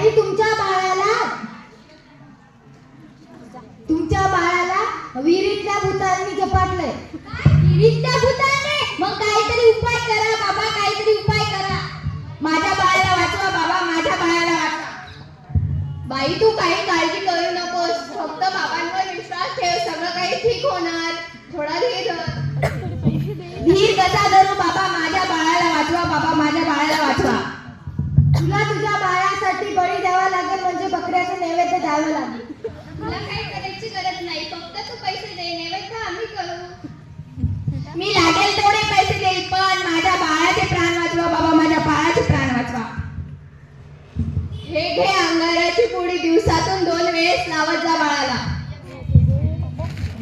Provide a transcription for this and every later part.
बाई तुमच्या बाळाला विहिरीतल्या भूतांनी झपाटलंय. विहिरीतल्या भूताने? मग काहीतरी उपाय करा बाबा, काहीतरी उपाय करा. माझ्या बाळाला वाचवा बाबा, माझ्या बाळाला वाचवा. बाई तू काही काळजी करू नकोस, फक्त बाबांवर विश्वास ठेव, सगळं काही ठीक होणार. थोडा धीर धर. धीर कसा धरू बाबा? माझ्या बाळाला वाचवा बाबा, माझ्या बाळाला वाचवा. तुला तुझ्या बाळासाठी बळी द्यावा लागेल, म्हणजे बकऱ्याचं नैवेद्य द्यावं लागेल. तुला काही करायची गरज नाही, फक्त तू पैसे दे, नैवेद्य आम्ही करू. मी लागेल तेवढे पैसे देईल, पण माझ्या बाळाचे प्राण वाचवा बाबा, माझ्या बाळाचे प्राण वाचवा. हे घे अंगाराची पोळी, दिवसातून 2 वेळेस लावत जा बाळाला.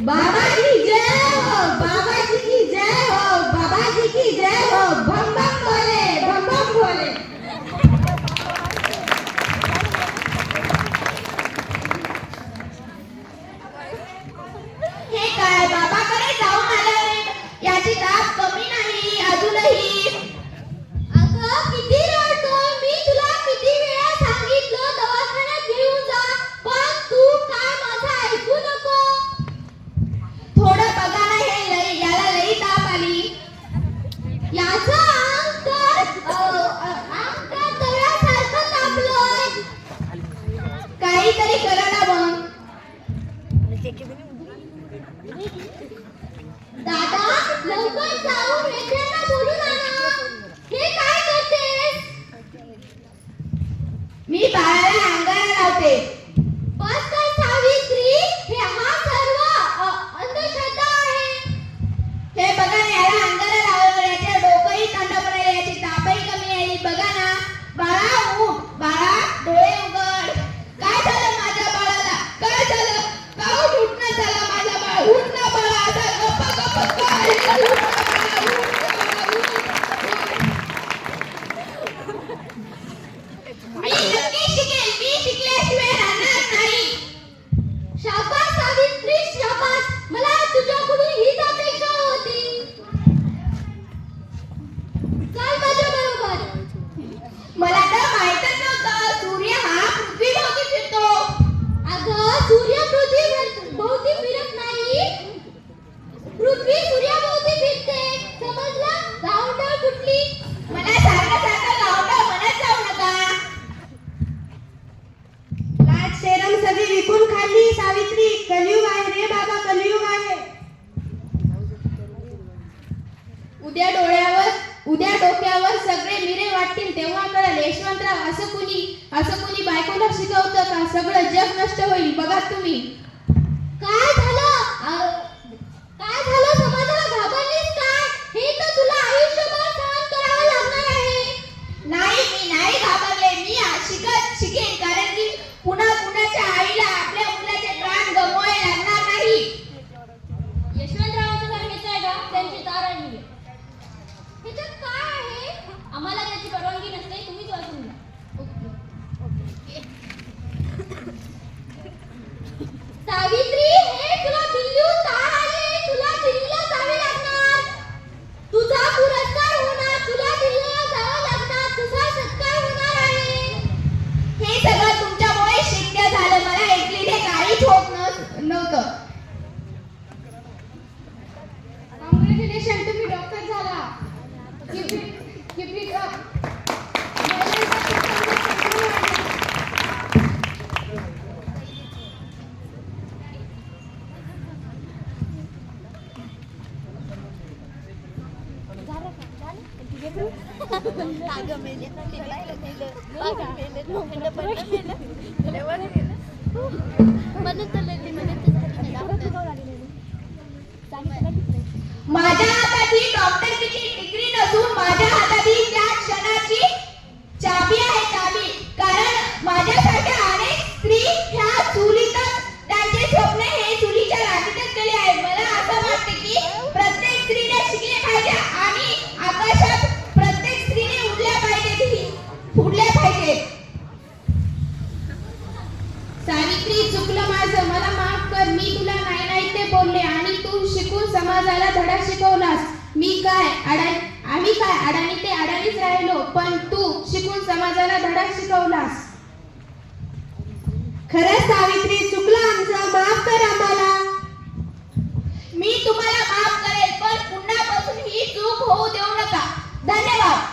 बाबाजी जय हो, बाबाजी की जय हो, बाबाजी की जय हो. बम बम बोले, बम बम बोले. हे काय, बाबाकडे जाऊन आले, याची ताप कमी नाही अजूनही. अगं किती रडतोय, मी तुला किती वेळा सांगितलं दवाखान्यात घेऊन जा, पण तू काय माझं ऐकू नको. थोडं बघा ना, हे लई, याला लई ताप आली. याचं अंग तर तव्यासारखं तापलंय. काहीतरी करा ना मग. दादा लवकर जाऊन वैद्यांना बोलून आणा. हे काय करतेस? मी बाळाला अंगारा लावते. बस कर सावित्री, हा सर्व अंधश्रद्धा आहे. हे बघा ना, याला अंगारा लावलं, याचे डोकंही थंड पडेल, याची तापही कमी आली. बघा ना, बाळा उठ, बाळा डोळे उघड. काय झालं माझ्या बाळाला? काय झालं? का उठ ना, झालं माझ्या बाळ, उठ ना बाळा, आता गप्पा गप्पा काय? उठ ना बाळा, मी नक्की शिकेल, मी शिकल्याशिवाय राहणार नाही. शाबास सावित्री, शाबास. मला तुझ्याकडून हीच अपेक्षा होती. चल माझ्या बरोबर. मला तर माहीतच नव्हतं, सूर्य हा पृथ्वीभोवती फिरतो. अगं सूर्य पृथ्वी भोवती फिरत नाही, पृथ्वी सूर्याभोवती फिरते. समजलं? गावंढळ कुठली. मला सारखं सारखं गावंढळ म्हणत जाऊ नका. लाज शरम सगळी विकून खाल्ली सावित्री. कलियुग आहे रे बाबा, कलियुग आहे. उद्या डोक्यावर सगळे मिरे वाटतील, तेव्हा कळेल यशवंतराव असं कुणी बायकोला शिकवतं का? सगळं जग नष्ट होईल, बघा तुम्ही. काय झालं समाजाला घाबरलीस काय? हे तर तुला आयुष्यभर सहन करावं लागणार आहे. नाही, मी नाही घाबरले. मी शिकेन, कारण की पुन्हा कुणाच्या आईला आपल्या मुलाचे प्राण गमवावे लागणार नाही. यशवंतरावांचं घर हेच आहे का? त्यांची तार आणली. ह्याच्यात काय आहे? आम्हाला त्याची परवानगी नसते, तुम्हीच वाचून घ्या. सावित्री, हे तुला दिल्ली तार आले, तुला दिल्लीला जावे लागणार. तुझा पुरस्कार होणार, तुला दिल्लीला जावं लागणार, तुझा सत्कार होणार आहे. हे सगळं तुमच्यामुळे शक्य झालं. मला एकलीने काहीच होत नव्हतं. कॉंग्रॅच्युलेशन, तुम्ही डॉक्टर झाला. Keep it up. माझ्या हातात ही डॉक्टरकीची डिग्री नसून माझ्या हातात ही त्या क्षणाची चाबी आहे, चाबी. कारण माझ्यासारख्या अनेक स्त्री ह्या चुलीतच त्यांचे स्वप्न हे चुलीच्या रातीतच गेले आहे. मला असं वाटतं की प्रत्येक स्त्रीने शिकले पाहिजे आणि आकाशात प्रत्येक स्त्रीने उडल्या पाहिजे. सावित्री, चुकलं माझं, मला माफ कर. मी तुला नाही ते बोलले आणि तू शिकून समाजाला धडा शिकवलास. आम्ही काय अडाणी ते अडाणीच राहिलो, पण तू शिकून समाजाला धडा शिकवलास. खरंच सावित्री, चुकलं आमचं, माफ कर आम्हाला. मी तुम्हाला माफ करेल, पण पुन्हापासून ही चूक होऊ देऊ नका. धन्यवाद.